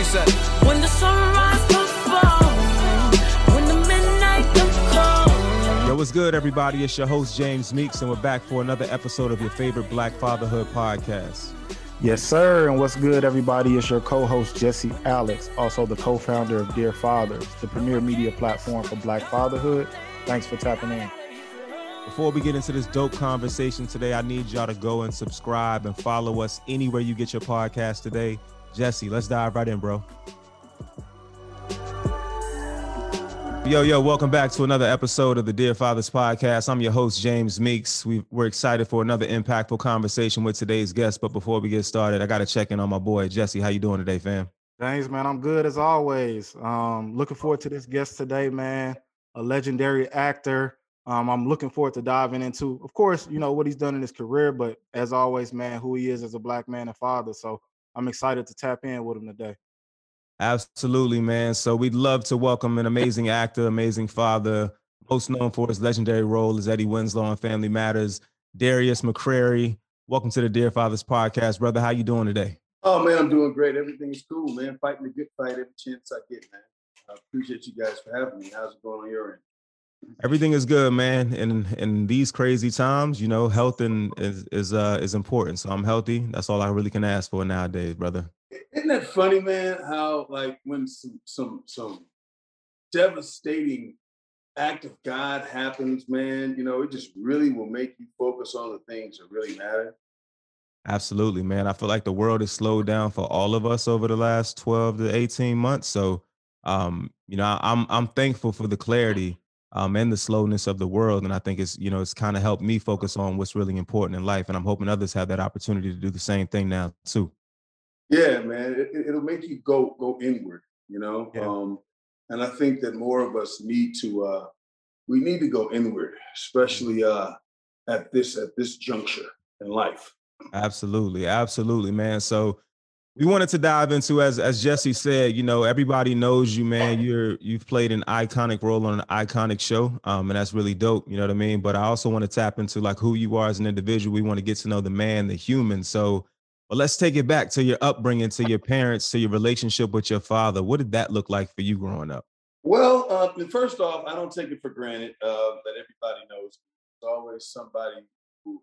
She said, when the sunrise comes falling, when the midnight comes calling. Yo, what's good, everybody? It's your host, James Meeks, and we're back for another episode of your favorite Black Fatherhood podcast. Yes, sir. And what's good, everybody? It's your co-host, Jesse Alex, also the co-founder of Dear Fathers, the premier media platform for Black Fatherhood. Thanks for tapping in. Before we get into this dope conversation today, I need y'all to go and subscribe and follow us anywhere you get your podcast today. Jesse, let's dive right in, bro. Yo, welcome back to another episode of the Dear Fathers podcast. I'm your host, James Meeks. We're excited for another impactful conversation with today's guest. But before we get started, I got to check in on my boy, Jesse. How you doing today, fam? Thanks, man. I'm good as always. Looking forward to this guest today, man. A legendary actor. I'm looking forward to diving into, of course, you know, what he's done in his career, but as always, man, who he is as a Black man and father. So I'm excited to tap in with him today. Absolutely, man. So we'd love to welcome an amazing actor, amazing father, most known for his legendary role as Eddie Winslow on Family Matters, Darius McCrary. Welcome to the Dear Fathers podcast, brother. How you doing today? Oh, man, I'm doing great. Everything's cool, man. Fighting a good fight every chance I get, man. I appreciate you guys for having me. How's it going on your end? Everything is good, man. In these crazy times, you know, health is important. So I'm healthy. That's all I really can ask for nowadays, brother. Isn't that funny, man? How like when some devastating act of God happens, man, you know, it just really will make you focus on the things that really matter. Absolutely, man. I feel like the world has slowed down for all of us over the last 12 to 18 months. So, you know, I'm thankful for the clarity and the slowness of the world. And I think it's kind of helped me focus on what's really important in life. And I'm hoping others have that opportunity to do the same thing now, too. Yeah, man, it'll make you go inward, you know? Yeah. And I think that more of us need to go inward, especially at this juncture in life. Absolutely, man. So we wanted to dive into, as Jesse said, you know, everybody knows you, man. You've played an iconic role on an iconic show, and that's really dope. You know what I mean? But I also want to tap into like who you are as an individual. We want to get to know the man, the human. So, but let's take it back to your upbringing, to your parents, to your relationship with your father. What did that look like for you growing up? Well, first off, I don't take it for granted that everybody knows. There's always somebody who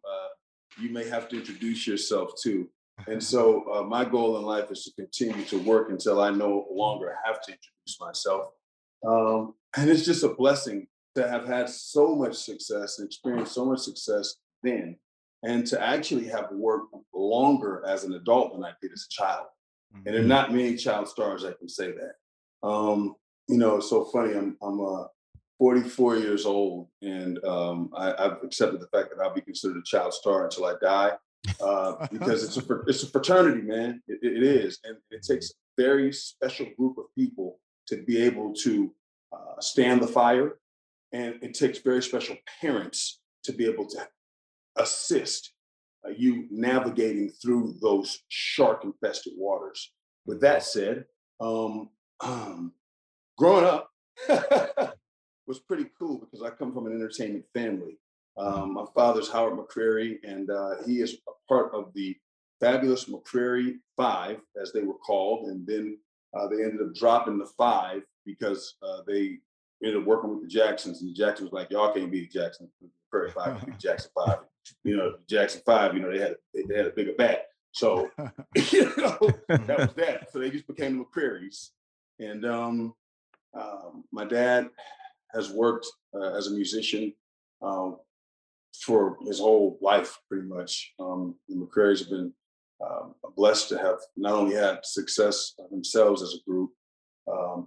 you may have to introduce yourself to. And so my goal in life is to continue to work until I no longer have to introduce myself. And it's just a blessing to have had so much success and experienced so much success then, and to actually have worked longer as an adult than I did as a child. Mm-hmm. And there are not many child stars that can say that. You know, it's so funny. I'm 44 years old, and I've accepted the fact that I'll be considered a child star until I die, because it's a fraternity, man. It is, and it takes a very special group of people to be able to stand the fire, and it takes very special parents to be able to assist you navigating through those shark-infested waters. With that said, growing up was pretty cool because I come from an entertainment family. My father's Howard McCrary, and he is a part of the fabulous McCrary Five, as they were called. And then they ended up dropping the Five because they ended up working with the Jacksons. And the Jacksons was like, y'all can't be the Jacksons. McCrary Five, be the Jackson Five. You know, Jackson Five, you know, they had a bigger bat. So, you know, that was that. So they just became the McCrarys. And my dad has worked as a musician for his whole life, pretty much. The McCrarys have been blessed to have not only had success themselves as a group,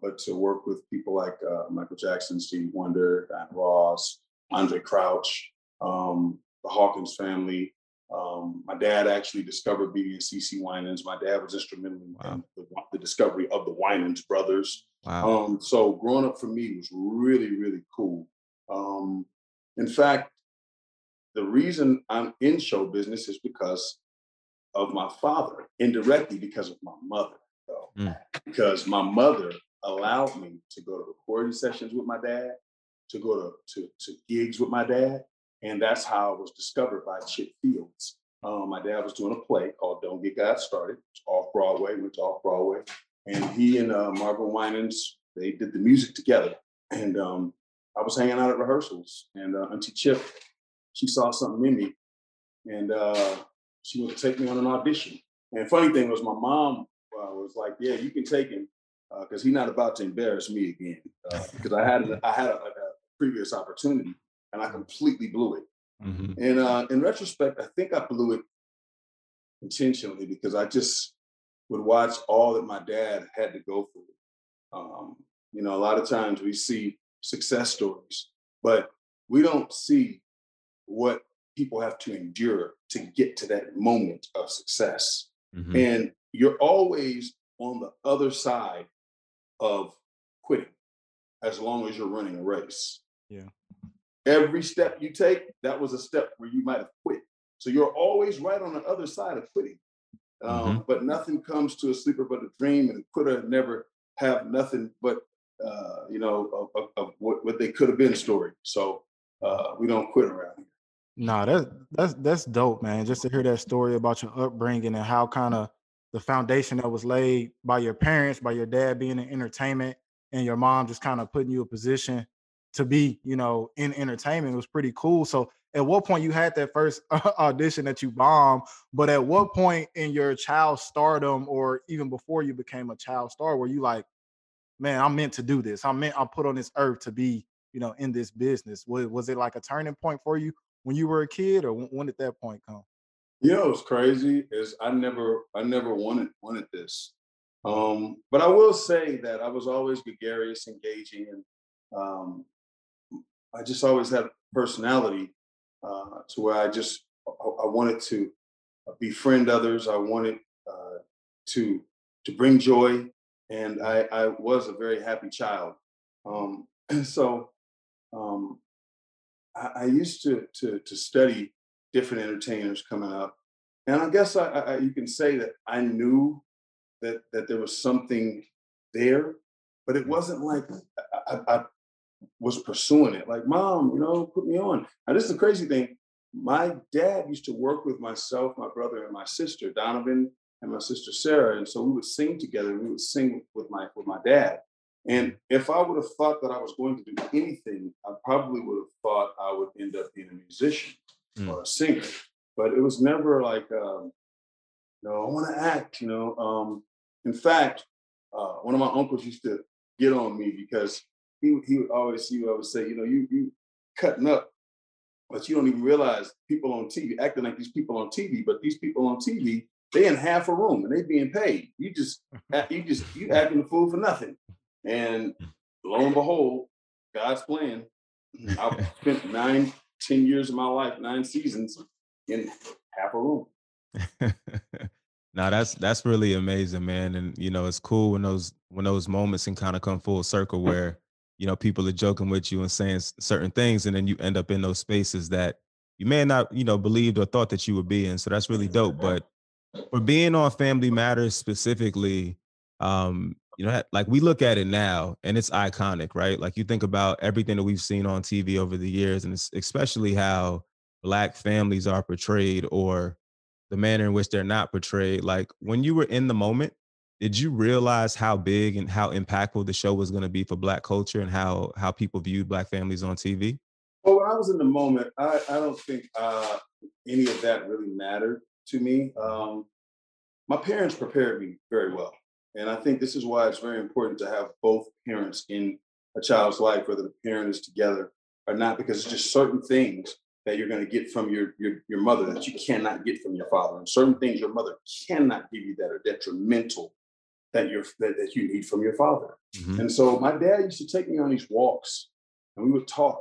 but to work with people like Michael Jackson, Stevie Wonder, Diana Ross, Andre Crouch, the Hawkins family. My dad actually discovered BB and CeCe Winans. My dad was instrumental in the discovery of the Winans brothers. Wow. So growing up for me was really, really cool. In fact, the reason I'm in show business is because of my father, indirectly because of my mother, though. Because my mother allowed me to go to recording sessions with my dad, to go to gigs with my dad. And that's how I was discovered by Chip Fields. My dad was doing a play called Don't Get God Started. It's off Broadway, went to off Broadway. and he and Marvin Winans, they did the music together. And I was hanging out at rehearsals, and Auntie Chip, she saw something in me, and she wanted to take me on an audition. And funny thing was, my mom was like, "Yeah, you can take him, because he's not about to embarrass me again." Because I had a previous opportunity, and I completely blew it. Mm-hmm. And in retrospect, I think I blew it intentionally, because I just would watch all that my dad had to go through. You know, a lot of times we see success stories, but we don't see what people have to endure to get to that moment of success. Mm-hmm. And you're always on the other side of quitting, as long as you're running a race. Yeah. Every step you take, that was a step where you might have quit. So you're always right on the other side of quitting. But nothing comes to a sleeper but a dream, and a quitter never have nothing but of what they could have been story. So we don't quit around here. No, that's dope, man. Just to hear that story about your upbringing and how kind of the foundation that was laid by your parents, by your dad being in entertainment, and your mom just kind of putting you in a position to be, you know, in entertainment was pretty cool. So, at what point you had that first audition that you bombed? But at what point in your child stardom, or even before you became a child star, were you like, man, I'm meant to do this. I'm put on this earth to be, you know, in this business. Was it like a turning point for you when you were a kid, or when did that point come? You know what's crazy is I never wanted this. But I will say that I was always gregarious, engaging, and I just always had personality, to where I wanted to befriend others. I wanted to bring joy, and I was a very happy child. And so I used to study different entertainers coming up, and I guess you can say that I knew that there was something there, but it wasn't like I was pursuing it. Like, Mom, you know, put me on. Now, this is the crazy thing. My dad used to work with myself, my brother, and my sister, Donovan, and my sister Sarah, and so we would sing together. And we would sing with my dad. And if I would have thought that I was going to do anything, I probably would have thought I would end up being a musician or a singer. But it was never like, no, I want to act. You know, in fact, one of my uncles used to get on me, because he would always say, you know, you cutting up, but you don't even realize people on TV acting like these people on TV. But these people on TV, they in half a room and they being paid. You acting the fool for nothing. And lo and behold, God's plan. I've spent 9-10 years of my life, 9 seasons in half a room. Now that's really amazing, man. And you know, it's cool when those moments can kind of come full circle, where you know people are joking with you and saying certain things, and then you end up in those spaces that you may not, you know, believed or thought that you would be in. So that's really dope. But for being on Family Matters specifically, you know, like we look at it now and it's iconic, right? Like you think about everything that we've seen on TV over the years, and it's especially how Black families are portrayed, or the manner in which they're not portrayed. Like when you were in the moment, did you realize how big and how impactful the show was going to be for Black culture, and how people viewed Black families on TV? Well, when I was in the moment, I don't think any of that really mattered to me. My parents prepared me very well. And I think this is why it's very important to have both parents in a child's life, whether the parent is together or not, because it's just certain things that you're going to get from your mother that you cannot get from your father. And certain things your mother cannot give you that are detrimental that you need from your father. Mm-hmm. And so my dad used to take me on these walks, and we would talk.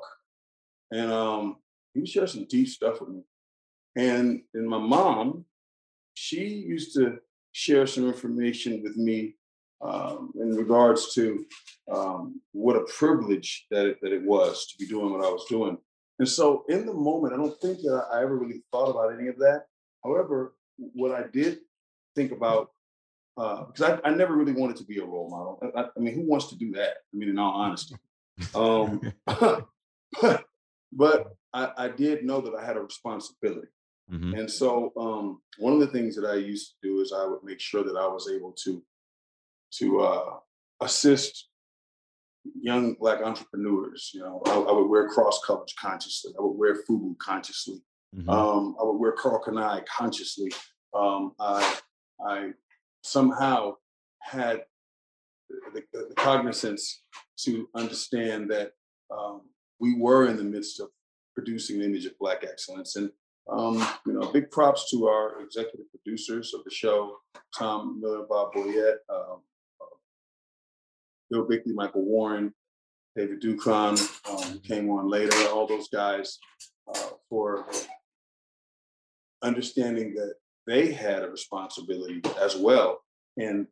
And he would share some deep stuff with me. And my mom, she used to share some information with me in regards to what a privilege that it was to be doing what I was doing. And so in the moment, I don't think that I ever really thought about any of that. However, what I did think about, because I never really wanted to be a role model. I mean, who wants to do that? I mean, in all honesty. But I did know that I had a responsibility. Mm-hmm. And so one of the things that I used to do is I would make sure that I was able to assist young Black entrepreneurs. You know, I would wear cross colors consciously. I would wear FUBU consciously. Mm-hmm. I would wear Carl Kanai consciously. I somehow had the cognizance to understand that we were in the midst of producing an image of Black excellence. And, you know, big props to our executive producers of the show, Tom Miller, Bob Boyette, Bill Bickley, Michael Warren, David Ducron, who came on later, all those guys, for understanding that they had a responsibility as well. And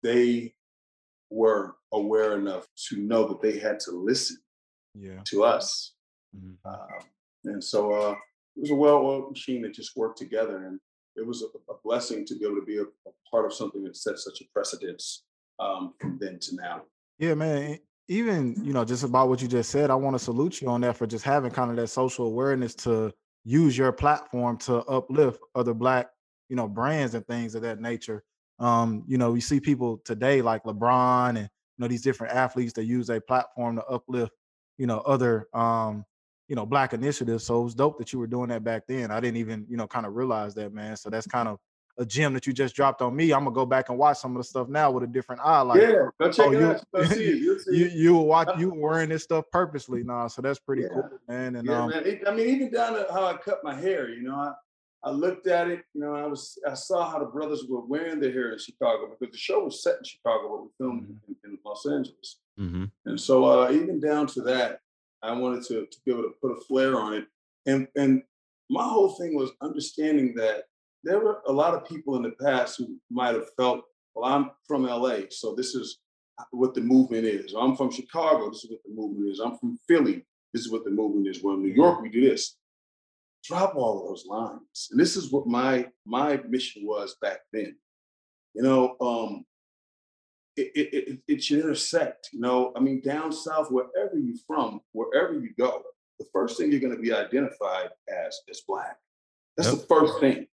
they were aware enough to know that they had to listen to us. Mm-hmm. And so it was a well-oiled machine that just worked together. And it was a blessing to be able to be a part of something that set such a precedence from then to now. Yeah, man. Even, you know, just about what you just said, I want to salute you on that for just having kind of that social awareness to use your platform to uplift other Black, you know, brands and things of that nature. You know, we see people today like LeBron and, you know, these different athletes that use a platform to uplift, you know, other, you know, Black initiatives. So it was dope that you were doing that back then. I didn't even, you know, kind of realize that, man. So that's kind of a gem that you just dropped on me. I'm gonna go back and watch some of the stuff now with a different eye. Like, yeah, go check it you, out. You'll see it. You'll see you watch you wearing this stuff purposely now, so that's pretty cool, man. And man. I mean, even down to how I cut my hair. You know, I looked at it. You know, I saw how the brothers were wearing their hair in Chicago because the show was set in Chicago, but we filmed in Los Angeles. Mm-hmm. And so even down to that, I wanted to be able to put a flair on it. And my whole thing was understanding that there were a lot of people in the past who might have felt, well, I'm from LA, so this is what the movement is. Or I'm from Chicago, this is what the movement is. I'm from Philly, this is what the movement is. Well, in New York, we do this. Drop all of those lines. And this is what my mission was back then. You know, it should intersect, you know. I mean, down south, wherever you're from, wherever you go, the first thing you're gonna be identified as is Black. That's the first thing.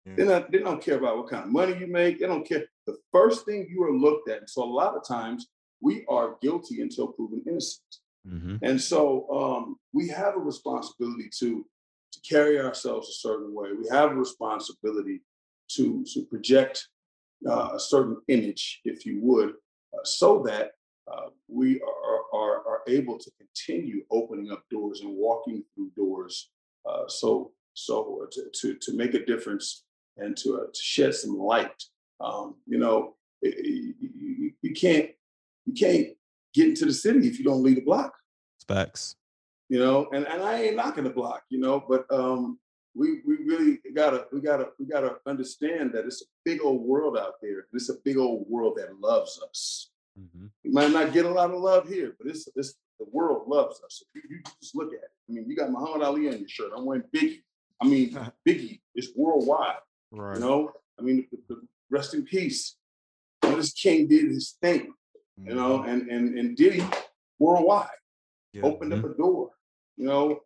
They don't care about what kind of money you make. They don't care. The first thing you are looked at. And so a lot of times we are guilty until proven innocent. Mm-hmm. And so we have a responsibility to carry ourselves a certain way. We have a responsibility to project a certain image, if you would, so that we are able to continue opening up doors and walking through doors. So to make a difference and to shed some light. You know, you can't get into the city if you don't leave the block. Facts. You know, and I ain't knocking the block, you know, but we really gotta understand that it's a big old world out there. It's a big old world that loves us. Mm-hmm. We might not get a lot of love here, but it's the world loves us. If you just look at it. I mean, you got Muhammad Ali on your shirt. I'm wearing Biggie. I mean, Biggie is worldwide. Right. You know, I mean, the rest in peace. You know, this king did his thing. You know, and Diddy worldwide opened up a door. You know,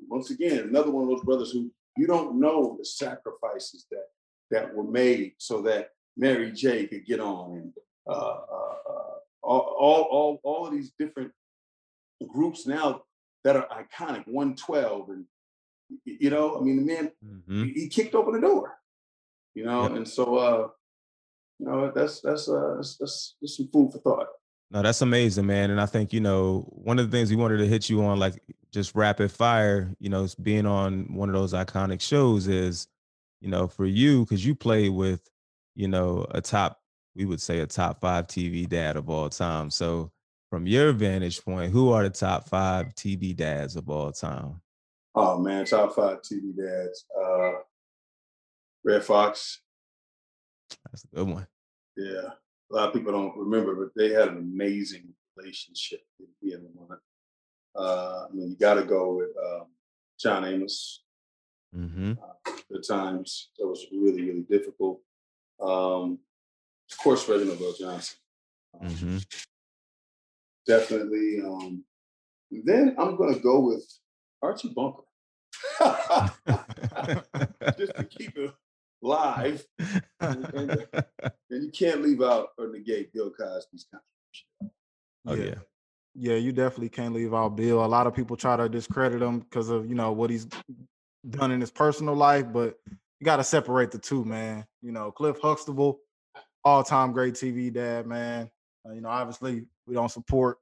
once again, another one of those brothers who you don't know the sacrifices that were made so that Mary J could get on, and all of these different groups now that are iconic. 112, and you know, I mean, the man he kicked open the door. You know, and so you know, that's some food for thought. No, that's amazing, man. And I think, you know, one of the things we wanted to hit you on, like just rapid fire, you know, being on one of those iconic shows is, you know, for you, because you play with, you know, we would say a top 5 TV dad of all time. So from your vantage point, who are the top 5 TV dads of all time? Oh man, top 5 TV dads. Red Fox. That's a good one. Yeah. A lot of people don't remember, but they had an amazing relationship. I mean, you got to go with John Amos. The times that was really, really difficult. Of course, Reginald Bell Johnson. Definitely. Then I'm going to go with Archie Bunker. Just to keep it live, and you can't leave out or negate Bill Cosby's contribution. Oh yeah. Yeah, you definitely can't leave out Bill. A lot of people try to discredit him because of, you know, what he's done in his personal life, but you got to separate the two, man. You know, Cliff Huxtable, all-time great TV dad, man. You know, obviously we don't support,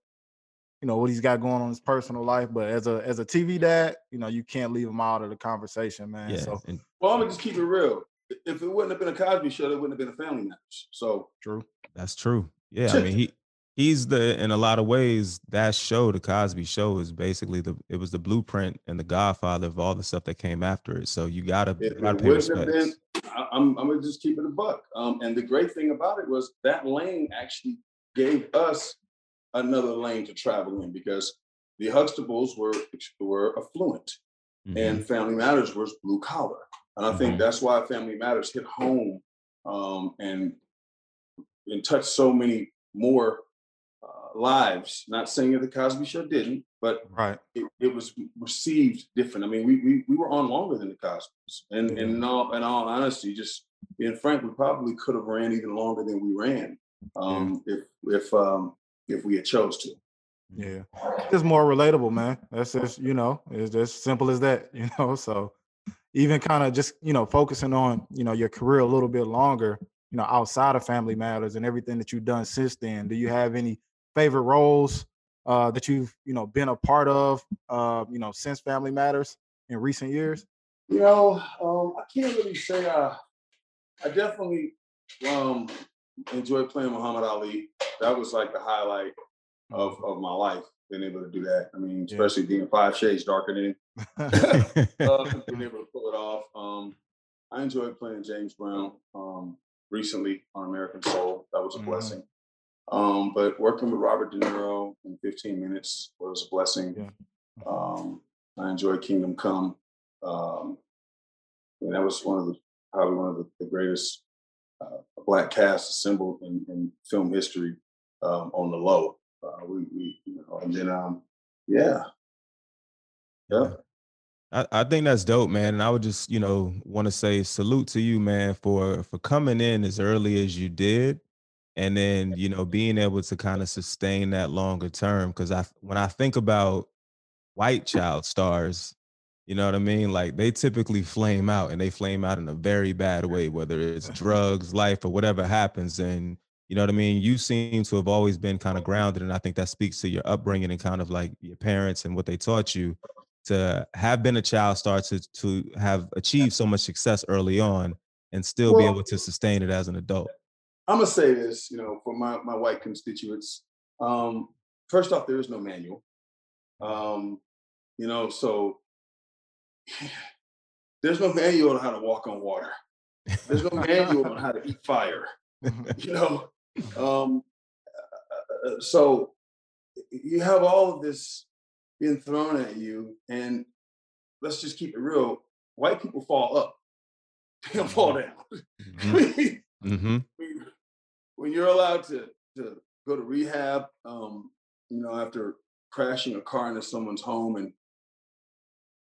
you know, what he's got going on in his personal life, but as a TV dad, you know, you can't leave him out of the conversation, man. Yeah. So Well, I'm gonna just keep it real. If it wouldn't have been a Cosby Show, there wouldn't have been a Family Matters. So true. That's true. Yeah, I mean he's the, in a lot of ways, that show, the Cosby Show, is basically it was the blueprint and the godfather of all the stuff that came after it. So you gotta if pay it wouldn't have respects. been, I'm gonna just keep it a buck. And the great thing about it was that lane actually gave us another lane to travel in, because the Huxtables were affluent, and Family Matters was blue collar. And I think that's why Family Matters hit home, and touched so many more lives. Not saying that the Cosby Show didn't, but Right. it was received different. I mean, we were on longer than the Cosbys, and in all honesty, just being frank, we probably could have ran even longer than we ran, if we had chose to. Yeah. It's more relatable, man. That's just, you know, it's just simple as that, you know. So even kind of just, you know, focusing on, you know, your career a little bit longer, you know, outside of Family Matters and everything that you've done since then. Do you have any favorite roles that you've, you know, been a part of, you know, since Family Matters in recent years? You know, I can't really say. I definitely enjoyed playing Muhammad Ali. That was like the highlight of my life, being able to do that. I mean, especially being 5 shades darker than him. Being able to pull it off. I enjoyed playing James Brown recently on American Soul. That was a blessing. But working with Robert De Niro in 15 Minutes was a blessing. I enjoyed Kingdom Come. And that was probably one of the greatest Black casts assembled in film history, on the low. And then yeah. I think that's dope, man. And I would just, you know, want to say salute to you, man, for coming in as early as you did. And then, you know, being able to kind of sustain that longer term. Cause when I think about white child stars, you know what I mean? Like they typically flame out, and they flame out in a very bad way, whether it's drugs, life, or whatever happens. And you know what I mean? You seem to have always been kind of grounded. And I think that speaks to your upbringing and kind of like your parents and what they taught you, to have been a child star, to have achieved so much success early on and still be able to sustain it as an adult. I'm gonna say this, you know, for my white constituents. First off, there is no manual. You know, so there's no manual on how to walk on water. There's no manual on how to eat fire. You know, so you have all of this being thrown at you, and let's just keep it real. White people fall up; they don't fall down. When you're allowed to go to rehab, you know, after crashing a car into someone's home, and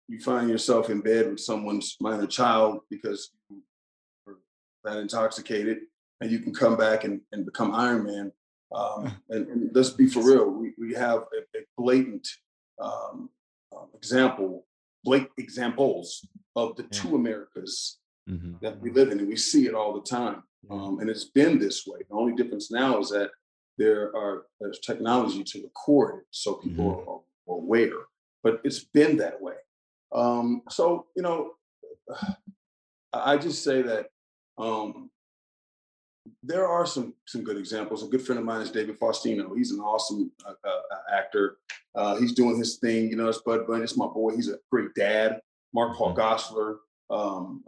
you find yourself in bed with someone's minor child because you were that intoxicated, and you can come back and become Iron Man. And let's be for real, we have a blatant examples of the two Americas that we live in, and we see it all the time. And it's been this way. The only difference now is that there's technology to record it, so people are aware. But it's been that way. So you know, I just say that there are some good examples. A good friend of mine is David Faustino. He's an awesome actor. He's doing his thing. You know, it's Bud Bunny. It's my boy. He's a great dad. Mark Paul Gosselaar, who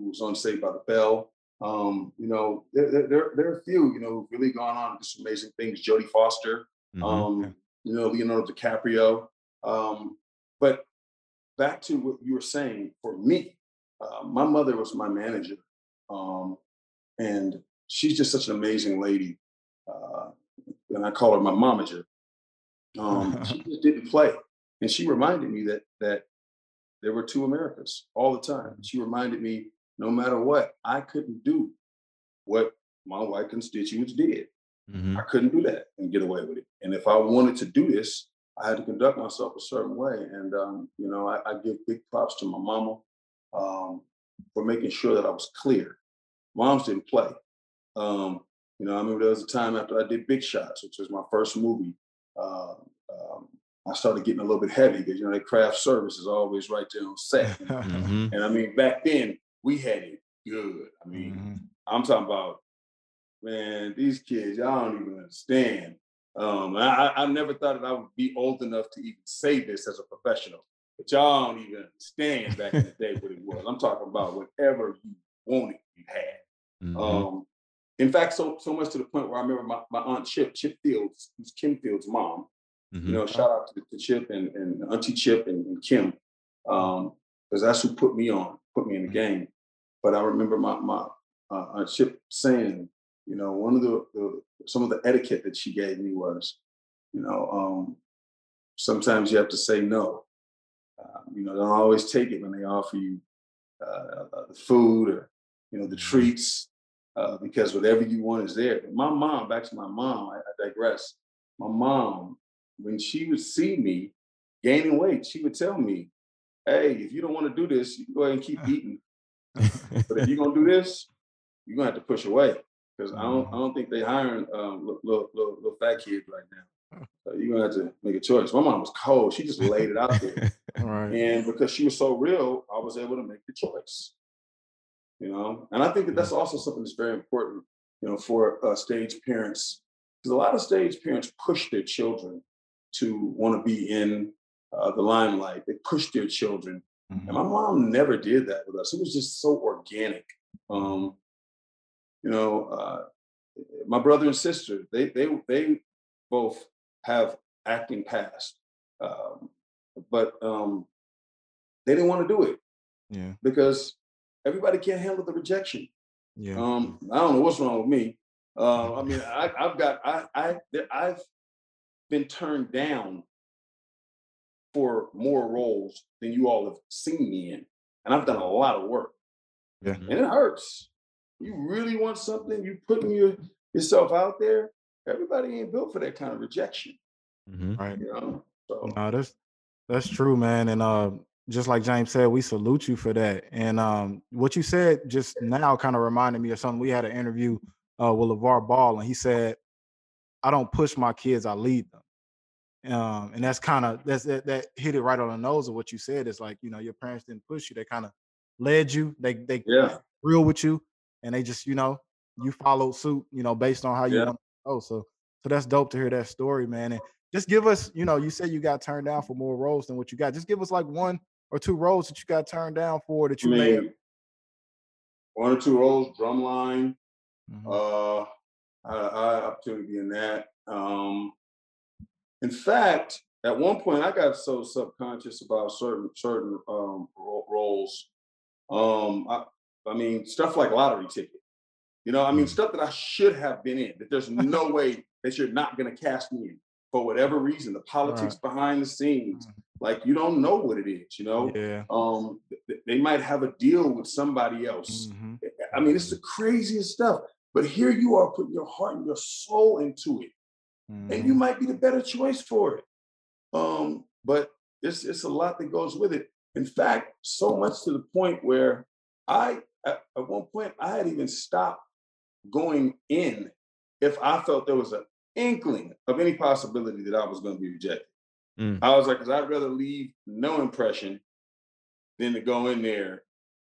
was on Saved by the Bell. You know, there are a few, you know, who've really gone on to do some amazing things. Jodie Foster, you know, Leonardo DiCaprio. But back to what you were saying, for me, my mother was my manager. And she's just such an amazing lady. And I call her my momager. She just didn't play. And she reminded me that there were two Americas all the time. She reminded me no matter what, I couldn't do what my white constituents did. I couldn't do that and get away with it. And if I wanted to do this, I had to conduct myself a certain way. And, you know, I give big props to my mama for making sure that I was clear. Moms didn't play. You know, I remember there was a time after I did Big Shots, which was my first movie. I started getting a little bit heavy because, you know, the craft service is always right there on set. And I mean, back then we had it good. I mean, I'm talking about, man, these kids, y'all don't even understand. I never thought that I would be old enough to even say this as a professional, but y'all don't even understand back in the day what it was. I'm talking about whatever you wanted, you had. In fact, so much to the point where I remember my aunt Chip Fields, who's Kim Fields' mom. You know, shout out to Chip and Auntie Chip and Kim, because that's who put me in the game. But I remember my Aunt Chip saying, you know, one of some of the etiquette that she gave me was, you know, sometimes you have to say no. You know, don't always take it when they offer you the food or, you know, the treats, because whatever you want is there. But my mom, back to my mom, I digress. My mom, when she would see me gaining weight, she would tell me, hey, if you don't want to do this, you can go ahead and keep eating. But if you're going to do this, you're going to have to push away. Because I don't think they hiring little fat kids right now. So you're going to have to make a choice. My mom was cold. She just laid it out there. And because she was so real, I was able to make the choice. You know, and I think that that's also something that's very important, you know, for stage parents. Because a lot of stage parents push their children to want to be in the limelight. They push their children. And my mom never did that with us. It was just so organic. You know, my brother and sister, they both have acting past, but they didn't want to do it because everybody can't handle the rejection. I don't know what's wrong with me. I mean, I've been turned down for more roles than you all have seen me in, and I've done a lot of work. And it hurts. You really want something, you putting yourself out there. Everybody ain't built for that kind of rejection. Right. You know? So No, that's true, man. And just like James said, we salute you for that. And what you said just now kind of reminded me of something. We had an interview with LeVar Ball, and he said, I don't push my kids, I lead them. And that's kind of that hit it right on the nose of what you said. It's like, you know, your parents didn't push you, they kind of led you, they real with you, and they just, you know, you followed suit, you know, based on how you want to go. So that's dope to hear that story, man. And just give us, you know, you said you got turned down for more roles than what you got. Just give us like 1 or 2 roles that you got turned down for that you may have. 1 or 2 roles, Drumline. I had opportunity in that. In fact, at one point, I got so subconscious about certain roles. I mean, stuff like Lottery Ticket. You know, I mean, stuff that I should have been in, that there's no way that you're not going to cast me in for whatever reason, the politics behind the scenes. Like, you don't know what it is, you know? They might have a deal with somebody else. I mean, it's the craziest stuff. But here you are putting your heart and your soul into it. And you might be the better choice for it. But it's a lot that goes with it. In fact, so much to the point where at one point, I had even stopped going in if I felt there was an inkling of any possibility that I was going to be rejected. I was like, because I'd rather leave no impression than to go in there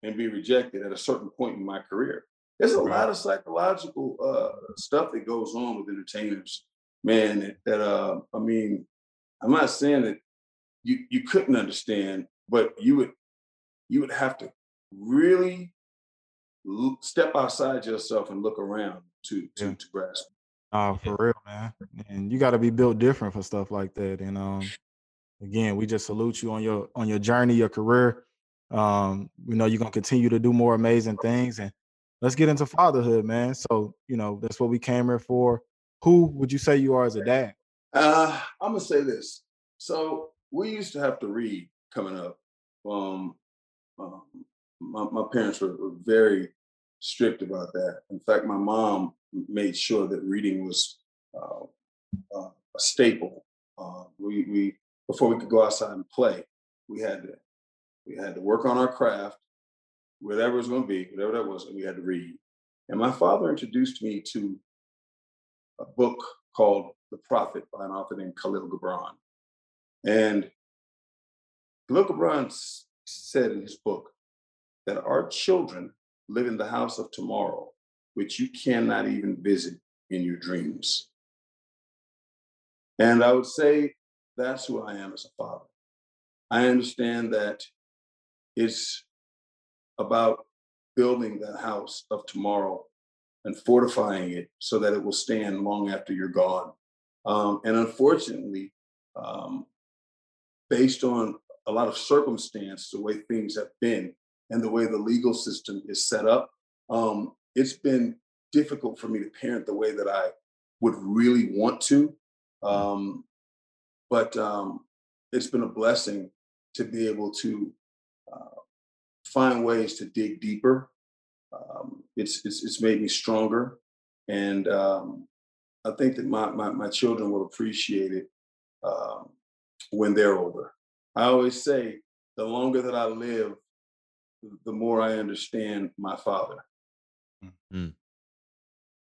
and be rejected at a certain point in my career. There's a lot of psychological stuff that goes on with entertainers, man. I mean, I'm not saying that you couldn't understand, but you would have to really step outside yourself and look around to grasp. Oh, for real, man. And you got to be built different for stuff like that. And again, we just salute you on your journey, your career. We know you're gonna continue to do more amazing things. And let's get into fatherhood, man. So, you know, that's what we came here for. Who would you say you are as a dad? I'm gonna say this. So we used to have to read coming up. my parents were very strict about that. In fact, my mom made sure that reading was uh, a staple. We before we could go outside and play, we had to work on our craft, whatever it was going to be, whatever that was, and we had to read. And my father introduced me to a book called The Prophet by an author named Khalil Gibran. And Khalil Gibran said in his book that our children live in the house of tomorrow, which you cannot even visit in your dreams. And I would say that's who I am as a father. I understand that it's about building the house of tomorrow and fortifying it so that it will stand long after you're gone. And unfortunately, based on a lot of circumstance, the way things have been and the way the legal system is set up, it's been difficult for me to parent the way that I would really want to. But it's been a blessing to be able to find ways to dig deeper. It's made me stronger, and I think that my children will appreciate it when they're older. I always say, the longer that I live, the more I understand my father. Mm.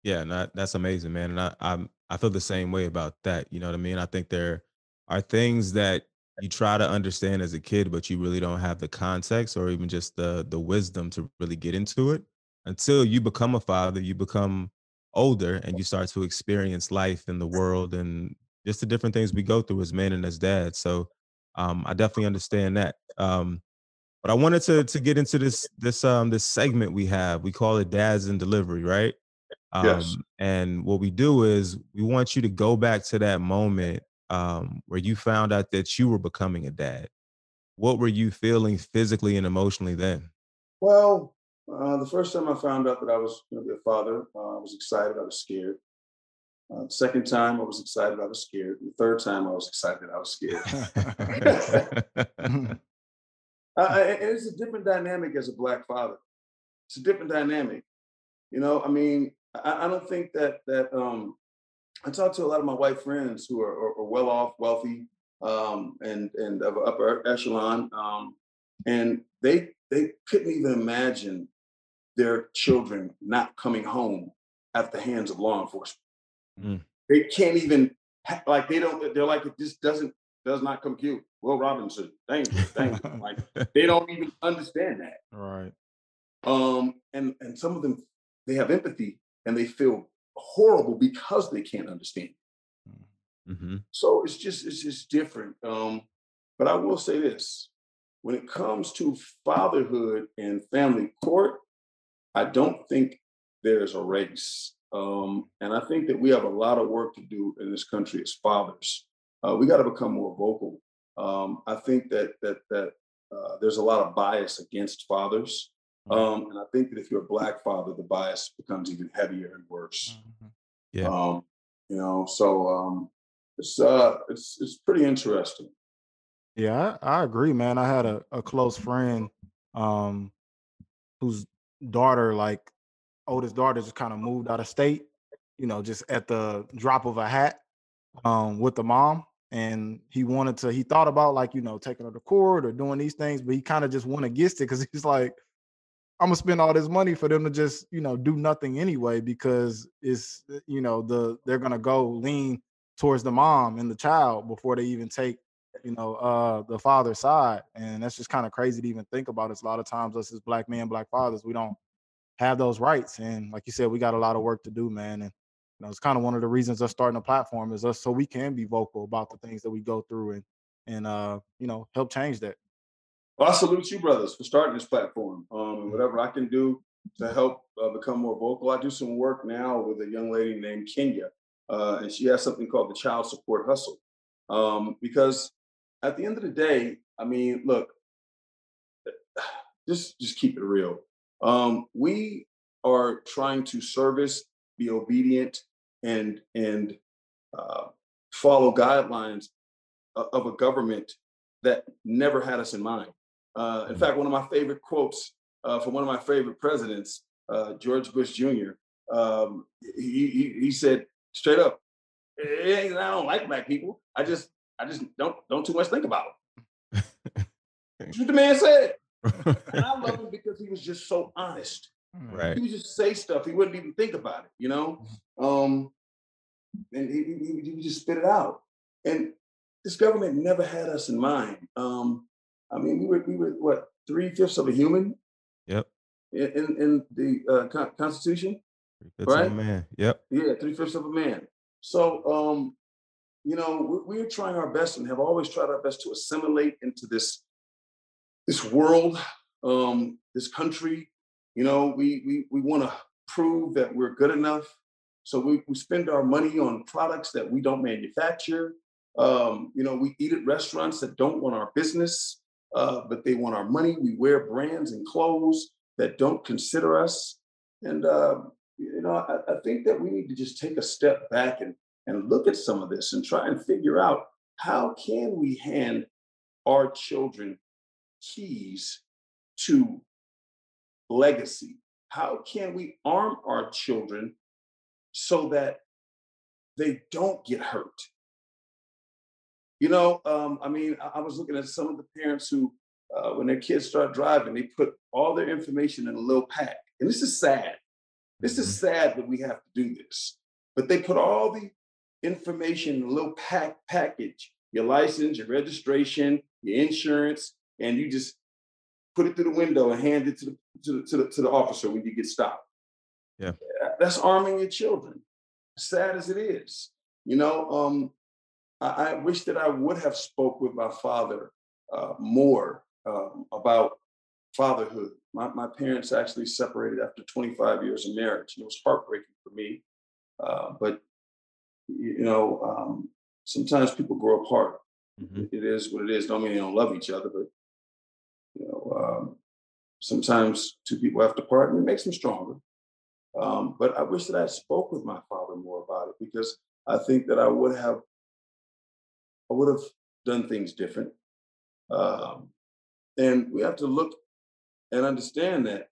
Yeah, and that's amazing, man. And I feel the same way about that. You know what I mean? I think there are things that you try to understand as a kid, but you really don't have the context or even just the wisdom to really get into it until you become a father. You become older and you start to experience life in the world and just the different things we go through as men and as dads. So I definitely understand that. But I wanted to get into this segment we have. We call it Dads in Delivery, right? Yes. And what we do is we want you to go back to that moment where you found out that you were becoming a dad. What were you feeling physically and emotionally then? Well, the first time I found out that I was going to be a father, I was excited. I was scared. The second time, I was excited. I was scared. The third time, I was excited. I was scared. And it's a different dynamic as a Black father. It's a different dynamic. I mean, I don't think that I talk to a lot of my white friends who are well off, wealthy, and of upper echelon, and they couldn't even imagine their children not coming home at the hands of law enforcement. Mm. They can't even like they don't. They're like, it just does not compute. Will Robinson, dangerous, dangerous. Like they don't even understand that. Right. And some of them, they have empathy and they feel horrible because they can't understand. Mm-hmm. So it's just different. But I will say this: when it comes to fatherhood and family court, I don't think there's a race. And I think that we have a lot of work to do in this country as fathers. We got to become more vocal. I think that there's a lot of bias against fathers. And I think that if you're a Black father, the bias becomes even heavier and worse. Yeah. So it's pretty interesting. Yeah, I agree, man. I had a close friend um whose daughter, like oldest daughter, just kind of moved out of state, just at the drop of a hat, with the mom. And he thought about, like, taking her to court or doing these things, but he kind of just went against it because he's like, I'm gonna spend all this money for them to just, do nothing anyway, because it's, they're gonna go lean towards the mom and the child before they even take, the father's side. And that's just kind of crazy to even think about. It's a lot of times us as Black men, Black fathers, we don't have those rights. And like you said, we got a lot of work to do, man. And it's kind of one of the reasons us starting a platform is us so we can be vocal about the things that we go through and help change that. Well, I salute you, brothers, for starting this platform. And whatever I can do to help become more vocal. I do some work now with a young lady named Kenya, and she has something called the Child Support Hustle. Because at the end of the day, I mean, look, just keep it real. We are trying to service, be obedient, and follow guidelines of a government that never had us in mind. In fact, one of my favorite quotes from one of my favorite presidents, George Bush Jr. He said straight up, it ain't that I don't like black people. I just don't too much think about them. That's what the man said. And I love him because he was just so honest. Right. He would just say stuff. He wouldn't even think about it, you know? And he would just spit it out. And this government never had us in mind. I mean, we were what, 3/5 of a human? Yep. In the Constitution? 3/5 right? of a man. Yep. Yeah, 3/5 of a man. So, you know, we're trying our best and have always tried our best to assimilate into this world, this country. You know, we want to prove that we're good enough. So we spend our money on products that we don't manufacture. You know, we eat at restaurants that don't want our business, but they want our money. We wear brands and clothes that don't consider us. And, you know, I think that we need to just take a step back and look at some of this and try and figure out how can we hand our children keys to legacy? How can we arm our children so that they don't get hurt? You know, I mean, I was looking at some of the parents who, when their kids start driving, they put all their information in a little pack. And this is sad. This is sad that we have to do this. But they put all the information in a little package, your license, your registration, your insurance, and you just put it through the window and hand it to the officer when you get stopped. Yeah. That's arming your children, sad as it is. You know, I wish that I would have spoke with my father more about fatherhood. My parents actually separated after 25 years of marriage. It was heartbreaking for me. But, you know, sometimes people grow apart. It is what it is. Don't mean they don't love each other, but, you know, sometimes two people have to part and it makes them stronger. But I wish that I spoke with my father more about it because I think that I would have done things different. And we have to look and understand that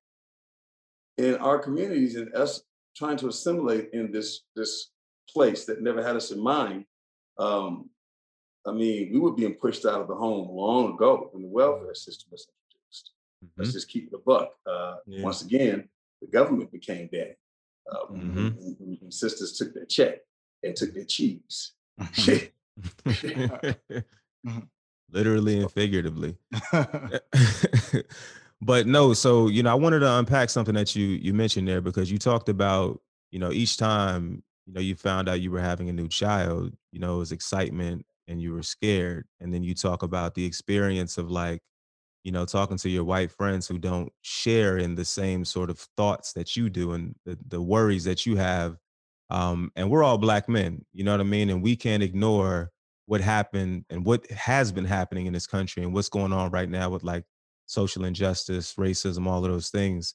in our communities and us trying to assimilate in this place that never had us in mind, I mean, we were being pushed out of the home long ago when the welfare system was introduced. Let's just keep it a buck. Once again, the government became daddy. When sisters took their check and took their cheese. Literally and figuratively. But no, so, you know, I wanted to unpack something that you mentioned there because you talked about, you know, each time, you know, you found out you were having a new child, you know, it was excitement and you were scared. And then you talk about the experience of like, you know, talking to your white friends who don't share in the same sort of thoughts that you do and the worries that you have. And we're all black men, you know what I mean? And we can't ignore what happened and what has been happening in this country and what's going on right now with like social injustice, racism, all of those things.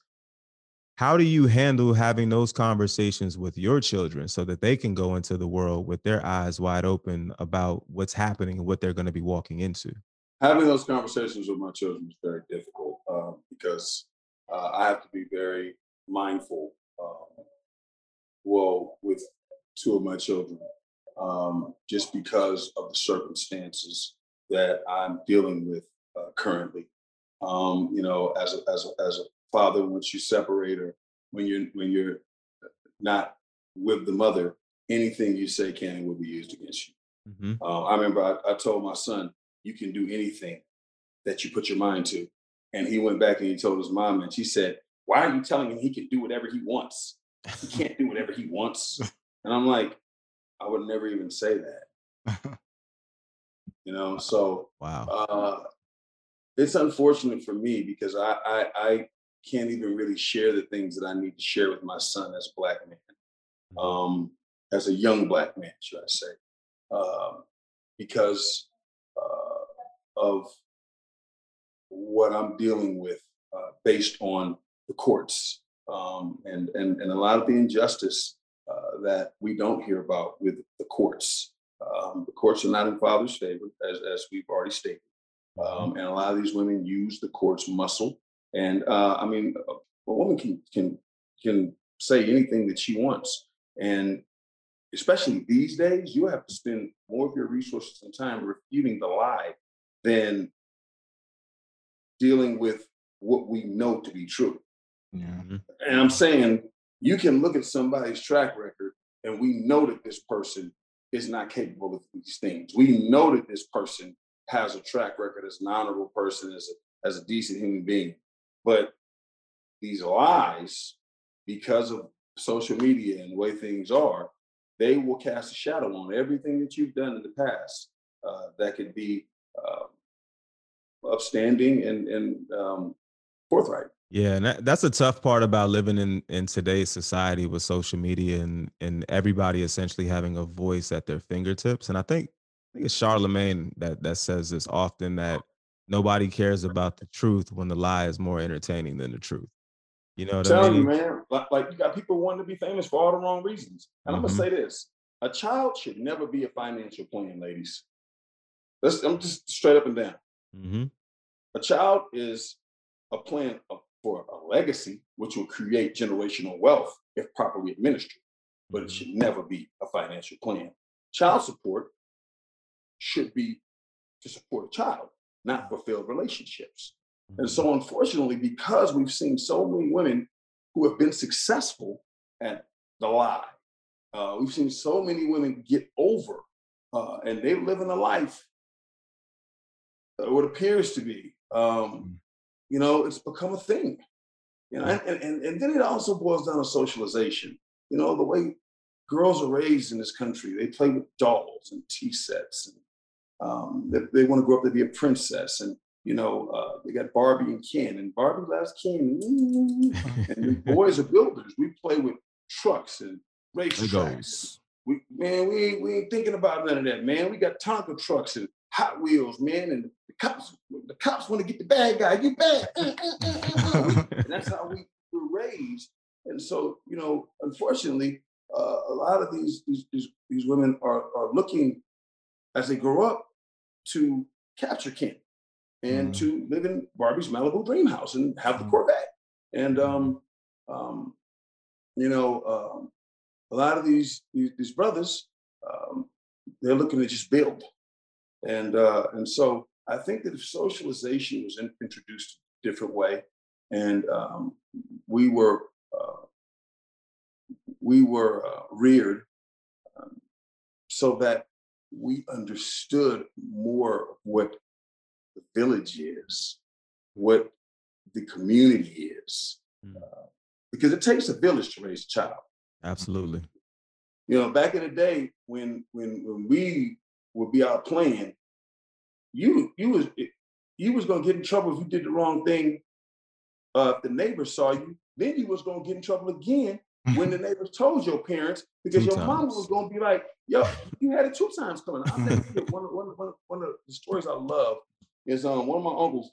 How do you handle having those conversations with your children so that they can go into the world with their eyes wide open about what's happening and what they're going to be walking into? Having those conversations with my children is very difficult because I have to be very mindful. Well, with two of my children, just because of the circumstances that I'm dealing with currently. You know, as a father, once you separate or when you're not with the mother, anything you say can and will be used against you. I remember I told my son, you can do anything that you put your mind to. And he went back and he told his mom, and she said, why are you telling him he can do whatever he wants? He can't do whatever he wants. And I'm like, I would never even say that. You know, so wow. It's unfortunate for me because I can't even really share the things that I need to share with my son as a black man, as a young black man, should I say, because of what I'm dealing with based on the courts and a lot of the injustice that we don't hear about with the courts. The courts are not in father's favor, as we've already stated. And a lot of these women use the court's muscle And I mean, a woman can say anything that she wants, and especially these days, you have to spend more of your resources and time refuting the lie than dealing with what we know to be true. Yeah. And I'm saying you can look at somebody's track record and we know that this person is not capable of these things. We know that this person has a track record as an honorable person, as a decent human being. But these lies, because of social media and the way things are, they will cast a shadow on everything that you've done in the past that could be upstanding and forthright. Yeah, and that's a tough part about living in today's society with social media and everybody essentially having a voice at their fingertips. And I think it's Charlemagne that says this often, that nobody cares about the truth when the lie is more entertaining than the truth. You know what I Telling you, mean? man, like you got people wanting to be famous for all the wrong reasons. And I'm gonna Hmm. say this: a child should never be a financial plan, ladies. I'm just straight up and down. Hmm. A child is a plan for a legacy, which will create generational wealth if properly administered, but it should never be a financial plan. Child support should be to support a child, not fulfill relationships. And so, unfortunately, because we've seen so many women who have been successful at the lie, we've seen so many women get over and they're living a life, what appears to be, it's become a thing. And then it also boils down to socialization. The way girls are raised in this country, they play with dolls and tea sets, and they want to grow up to be a princess. And they got Barbie and Ken, and Barbie loves Ken. And the boys are builders. We play with trucks and racetracks. Legos. We ain't thinking about none of that, man. We got Tonka trucks and Hot Wheels, man. And the cops want to get the bad guy. Get bad. And that's how we were raised. And so, unfortunately, a lot of these women are looking as they grow up to capture Ken and to live in Barbie's Malibu dream house and have the Corvette. And a lot of these brothers, they're looking to just build. And so I think that if socialization was introduced a different way, and we were reared so that we understood more of what the village is, what the community is, because it takes a village to raise a child. Absolutely. Back in the day when we would be out playing, you was gonna get in trouble if you did the wrong thing. If the neighbors saw you, then you was gonna get in trouble again when the neighbors told your parents, because your mama was gonna be like, "Yo, you had it 2 times coming." I'll never forget one of the stories I love is one of my uncles.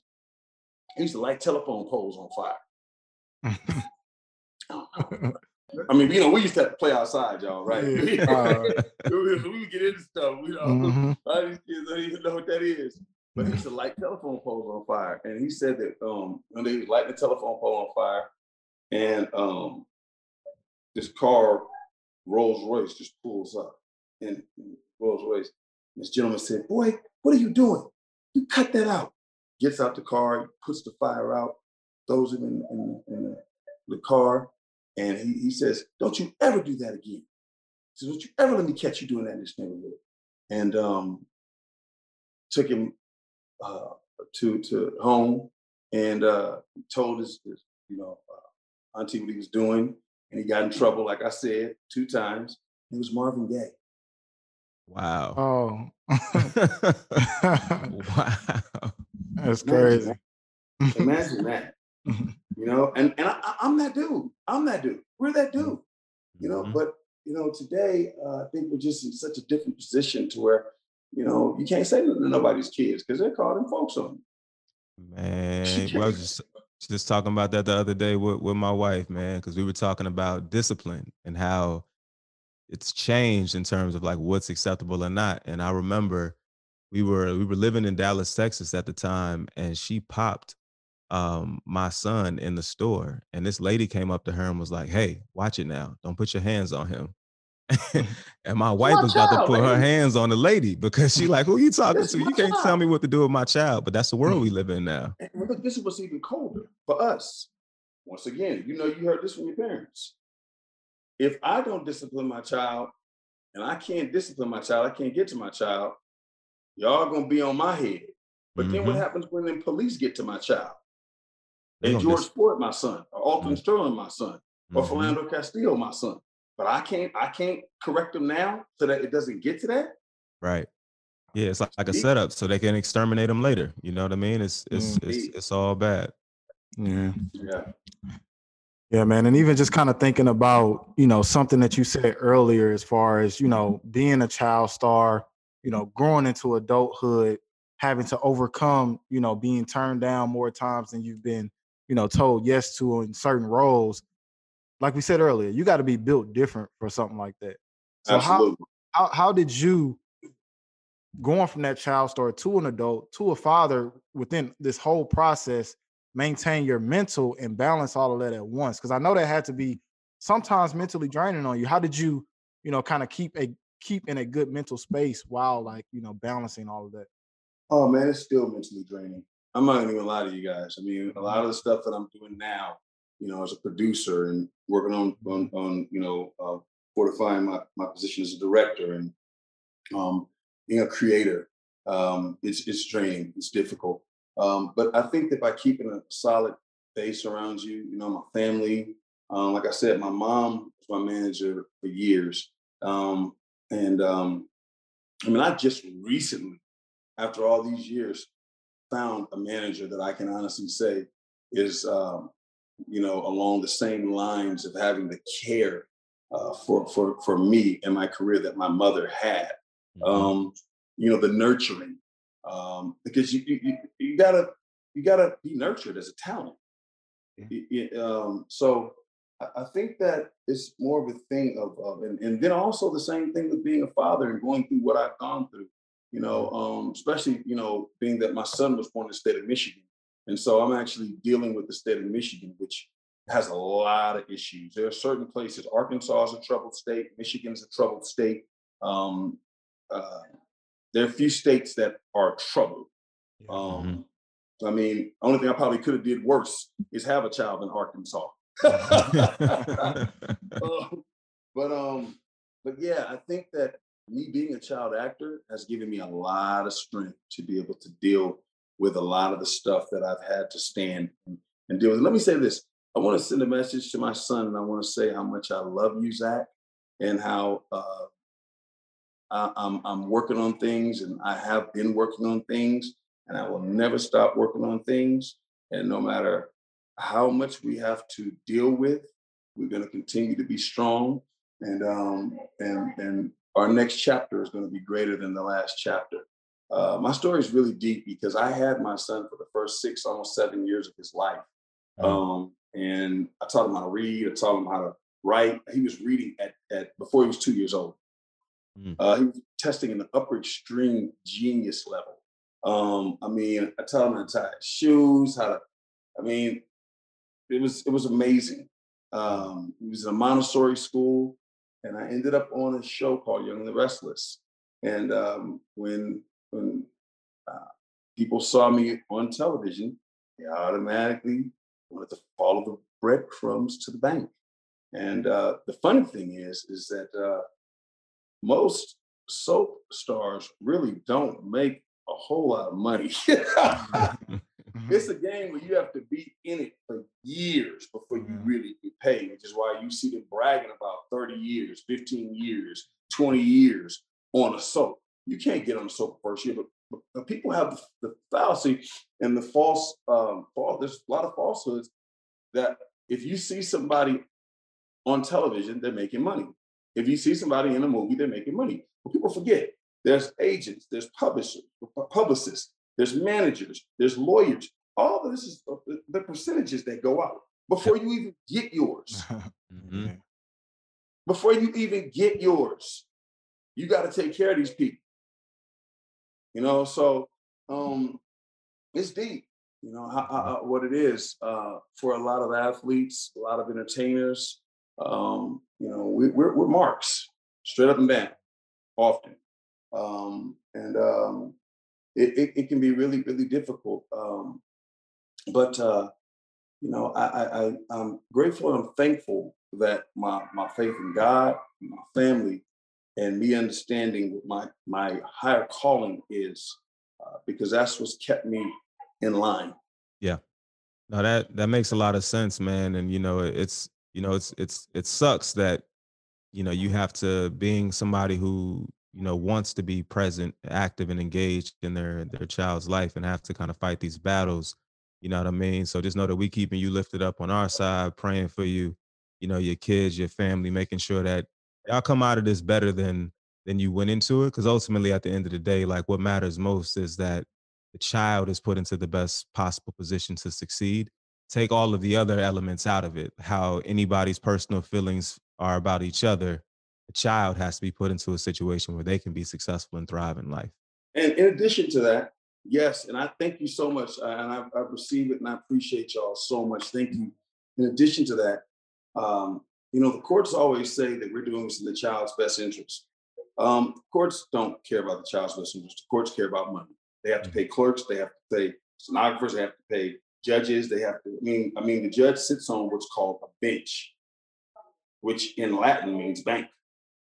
He used to light telephone poles on fire. I mean, we used to have to play outside, y'all, right? Yeah. We would get into stuff. A lot of these kids don't even know what that is. But he used to light telephone poles on fire. And he said that when they light the telephone pole on fire, and this car, Rolls Royce, just pulls up. And Rolls Royce, this gentleman said, "Boy, what are you doing? You cut that out." Gets out the car, puts the fire out, throws it in the car. And he says, "Don't you ever do that again." He says, "Don't you ever let me catch you doing that in this neighborhood." And took him to home and told his auntie what he was doing. And he got in trouble, like I said, 2 times. He was Marvin Gaye. Wow. Oh. Wow. That's crazy. Imagine that. And I'm that dude. We're that dude. But today I think we're just in such a different position to where you can't say nothing to nobody's kids because they're calling folks on you. Man, well, I was just talking about that the other day with my wife, man, because we were talking about discipline and how it's changed in terms of like what's acceptable or not. And I remember we were living in Dallas, Texas at the time, and she popped my son in the store, and this lady came up to her and was like, "Hey, watch it now. Don't put your hands on him." And my wife my was about to child, put her man. hands on the lady because she like, "Who you talking That's to? my You can't tell child. me what to do with my child." But that's the world we live in now. And look, this is what's even colder for us. Once again, you heard this from your parents. If I don't discipline my child and I can't discipline my child, I can't get to my child, y'all gonna be on my head. But then what Mhm. happens when the police get to my child? They And gonna George dis- Floyd, my son, or Alton Sterling, my son, or Mhm. Philando Castillo, my son. But I can't correct them now so that it doesn't get to that. Right. Yeah, it's like a See? setup so they can exterminate them later. You know what I mean? Mm. It's all bad. Yeah. Yeah. Yeah, man. And even just kind of thinking about, something that you said earlier as far as, being a child star, growing into adulthood, having to overcome, being turned down more times than you've been, told yes to in certain roles. Like we said earlier, you got to be built different for something like that. So Absolutely. how did you, going from that child star to an adult to a father, within this whole process, maintain your mental and balance all of that at once? Because I know that had to be sometimes mentally draining on you. How did you, kind of keep in a good mental space while, like, balancing all of that? Oh man, it's still mentally draining. I'm not even gonna lie to you guys. I mean, a lot of the stuff that I'm doing now, as a producer and working on fortifying my position as a director and being a creator, it's draining. It's difficult. But I think that by keeping a solid base around you, my family, like I said, my mom was my manager for years, and I mean, I just recently, after all these years, found a manager that I can honestly say is, along the same lines of having the care for me and my career that my mother had. Mhm. Um, the nurturing, because you gotta be nurtured as a talent. So I think that it's more of a thing of and then also the same thing with being a father and going through what I've gone through, especially, being that my son was born in the state of Michigan. And so I'm actually dealing with the state of Michigan, which has a lot of issues. There are certain places, Arkansas is a troubled state, Michigan's a troubled state. Um, uh, there are a few states that are troubled. Mhm. Um, I mean, only thing I probably could have did worse is have a child in Arkansas. Um, but yeah, I think that me being a child actor has given me a lot of strength to be able to deal with a lot of the stuff that I've had to stand and deal with. Let me say this. I want to send a message to my son, and I want to say how much I love you, Zach, and how I'm working on things, and I have been working on things, and I will never stop working on things. And no matter how much we have to deal with, we're going to continue to be strong. And our next chapter is going to be greater than the last chapter. My story is really deep because I had my son for the first 6, almost 7 years of his life. Mm. And I taught him how to read. I taught him how to write. He was reading at before he was 2 years old. Mm. He was testing an upper extreme genius level. I mean, I taught him how to tie his shoes, I mean, it was amazing. He was in a Montessori school, and I ended up on a show called Young and the Restless. And when uh, people saw me on television, they automatically wanted to follow the breadcrumbs to the bank. And the funny thing is that most soap stars really don't make a whole lot of money. It's a game where you have to be in it for years before you really get paid, which is why you see them bragging about 30 years, 15 years, 20 years on a soap. You can't get on a soap first year, but people have the fallacy and the there's a lot of falsehoods that if you see somebody on television, they're making money. If you see somebody in a movie, they're making money. But people forget there's agents, there's publicists, there's managers, there's lawyers. All of this is the percentages that go out before you even get yours. Mhm. Before you even get yours, you got to take care of these people. So it's deep. You know, what it is for a lot of athletes, a lot of entertainers. You know, we're marks, straight up and down, often, and it can be really, really difficult. But you know, I'm grateful and I'm thankful that my faith in God, my family, and me understanding what my higher calling is, because that's what's kept me in line. Yeah. No, that makes a lot of sense, man. And it sucks that you have to being somebody who wants to be present, active, and engaged in their child's life, and have to kind of fight these battles. You know what I mean? So just know that we keeping you lifted up on our side, praying for you, your kids, your family, making sure that y'all come out of this better than you went into it. Because ultimately, at the end of the day, like, what matters most is that the child is put into the best possible position to succeed. Take all of the other elements out of it, how anybody's personal feelings are about each other. The child has to be put into a situation where they can be successful and thrive in life. And in addition to that, yes, and I thank you so much, and I've received it, and I appreciate y'all so much. Thank you. In addition to that, you know, the courts always say that we're doing this in the child's best interest. Courts don't care about the child's best interest. The courts care about money. They have to pay clerks. They have to pay stenographers. They have to pay judges. They have to. I mean, the judge sits on what's called a bench, which in Latin means bank.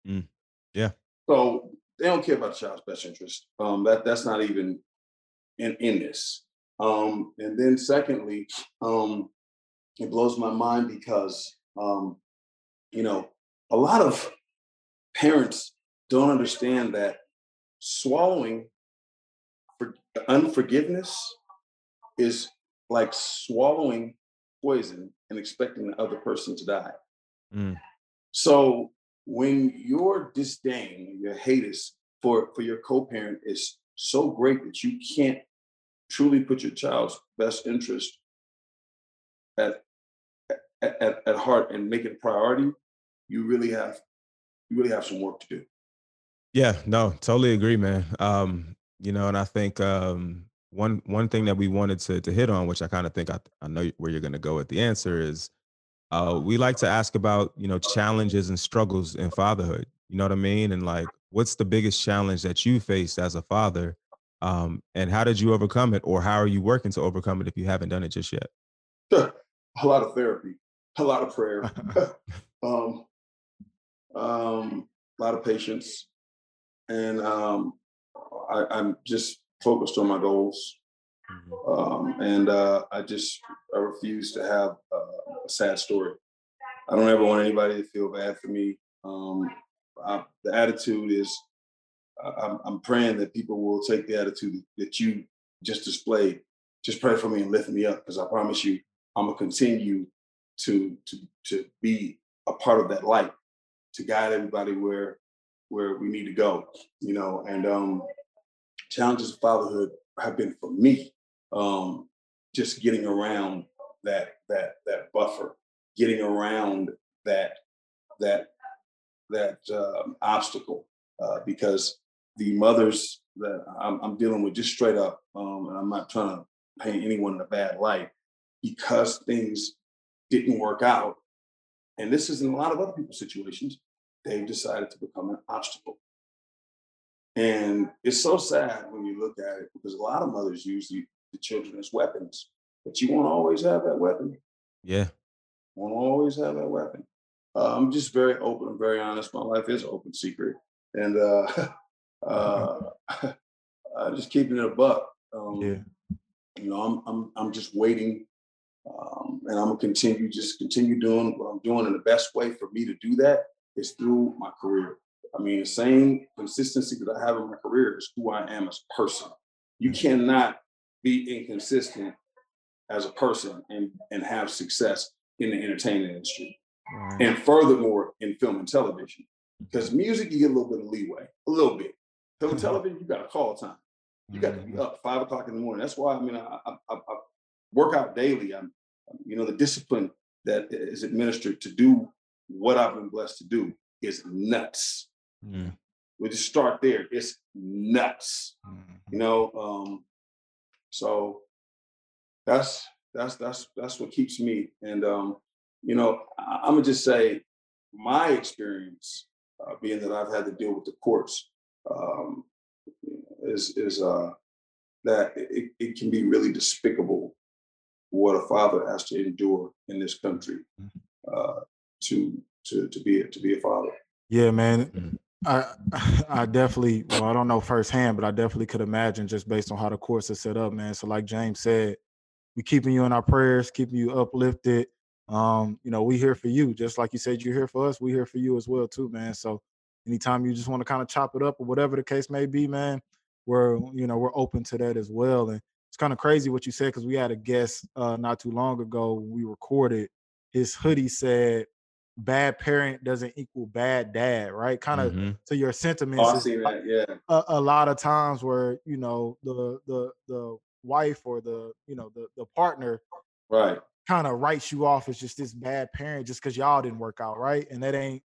Mm. Yeah. So they don't care about the child's best interest. That's not even in this. And then secondly, it blows my mind because you know, a lot of parents don't understand that swallowing for unforgiveness is like swallowing poison and expecting the other person to die. Mm. So when your disdain, your haters for your co-parent is so great that you can't truly put your child's best interest at at heart and make it a priority, you really have some work to do. Yeah, no, totally agree, man. And I think one thing that we wanted to hit on, which I kind of think I know where you're gonna go with the answer is we like to ask about, challenges and struggles in fatherhood. You know what I mean? And like, what's the biggest challenge that you faced as a father? And how did you overcome it? Or how are you working to overcome it if you haven't done it just yet? A lot of therapy, a lot of prayer, um, a lot of patience, and I'm just focused on my goals. Mhm. And I refuse to have a sad story. I don't ever want anybody to feel bad for me. The attitude is I'm praying that people will take the attitude that you just displayed. Just pray for me and lift me up, because I promise you, I'm gonna continue to be a part of that light, to guide everybody where we need to go. You know, and challenges of fatherhood have been for me just getting around that buffer, getting around that that obstacle, because the mothers that I'm dealing with, just straight up, and I'm not trying to paint anyone in a bad light, because things didn't work out, and this is in a lot of other people's situations, they've decided to become an obstacle. And it's so sad when you look at it, because a lot of mothers use the children as weapons, but you won't always have that weapon. Yeah. Won't always have that weapon. I'm just very open and very honest. My life is an open secret, and uh, I'm just keeping it a buck. Yeah. You know, I'm just waiting, and I'm gonna continue doing what I'm doing. And the best way for me to do that is through my career. I mean, the same consistency that I have in my career is who I am as a person. You cannot be inconsistent as a person and have success in the entertainment industry. Right. And furthermore, in film and television. Because music, you get a little bit of leeway, a little bit. Film and television, you got a call time. You got to be up 5 o'clock in the morning. That's why, I mean, I work out daily. The discipline that is administered to do what I've been blessed to do is nuts. Mm. We'll just start there. It's nuts. Mhm. You know, so that's what keeps me. And you know, I'm gonna just say my experience, being that I've had to deal with the courts, um, is that it can be really despicable what a father has to endure in this country uh, to be a father. Yeah, man. Mhm. I definitely, well, I don't know firsthand, but I definitely could imagine just based on how the course is set up, man. So like James said, we keeping you in our prayers, keeping you uplifted. You know, we here for you. Just like you said, you're here for us. We here for you as well, too, man. So anytime you just want to kind of chop it up or whatever the case may be, man, we're open to that as well. And it's kind of crazy what you said, because we had a guest not too long ago when we recorded. His hoodie said, "Bad parent doesn't equal bad dad," right? Kind of Mhm. to your Oh, sentiments. I Is see that. Yeah, a lot of times where the wife or the partner right. kind of writes you off as just this bad parent just because y'all didn't work out, right? And that ain't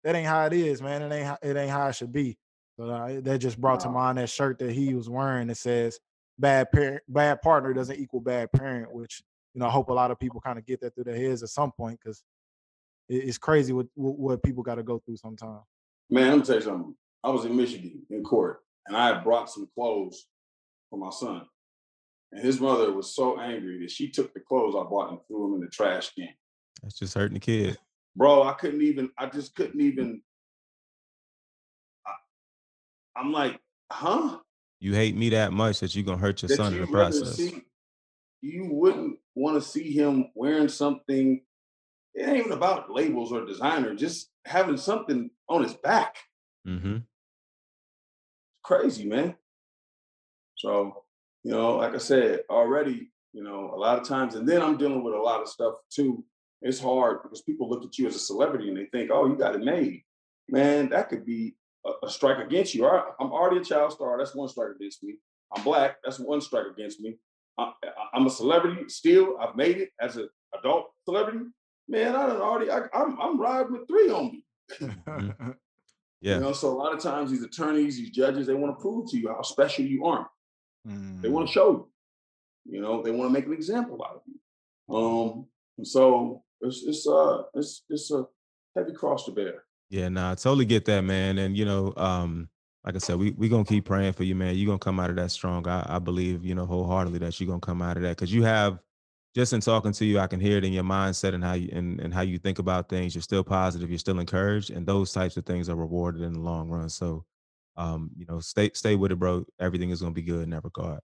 how it is, man. It ain't how it should be. But that just brought to Wow. mind that shirt that he was wearing that says "bad parent, bad partner doesn't equal bad parent," which I hope a lot of people kind of get that through their heads at some point, because it's crazy what people got to go through sometimes. Man, let me tell you something. I was in Michigan in court, and I had brought some clothes for my son. And his mother was so angry that she took the clothes I bought and threw them in the trash can. That's just hurting the kid. Bro, I just couldn't even. I'm like, huh? You hate me that much that you're gonna hurt your That son in the you'd rather process. you wouldn't want to see him wearing something. It ain't even about labels or designer, just having something on his back. Mm-hmm. Crazy, man. So, like I said already, a lot of times, and then I'm dealing with a lot of stuff too. It's hard because people look at you as a celebrity and they think, oh, you got it made. Man, that could be a strike against you. I'm already a child star. That's one strike against me. I'm black. That's one strike against me. I'm a celebrity still. I've made it as an adult celebrity. Man, I'm riding with 3 on me. Mm-hmm. Yeah. So a lot of times these attorneys, these judges, they want to prove to you how special you are. They want to Mm. show you. They want to make an example out of you. And so it's a heavy cross to bear. Yeah, nah, I totally get that, man. And like I said, we gonna keep praying for you, man. You're gonna come out of that strong. I believe, wholeheartedly that you're gonna come out of that. Cause you have, just in talking to you, I can hear it in your mindset and how you and how you think about things. You're still positive, you're still encouraged, and those types of things are rewarded in the long run. So stay with it, bro. Everything is gonna be good in that regard.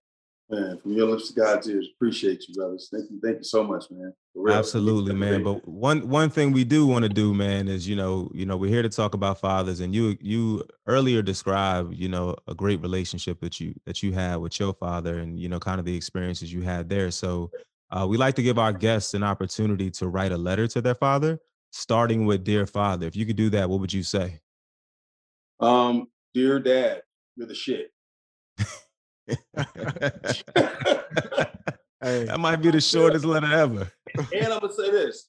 Man, from your lips to God's ears, appreciate you, brothers. Thank you so much, man. For real. Absolutely, man. But one thing we do want to do, man, is we're here to talk about fathers, and you earlier described a great relationship that you had with your father, and kind of the experiences you had there. So we like to give our guests an opportunity to write a letter to their father, starting with "Dear Father." If you could do that, what would you say? Dear Dad, you're the shit. Hey, That might be the shortest letter ever. And I'm gonna say this.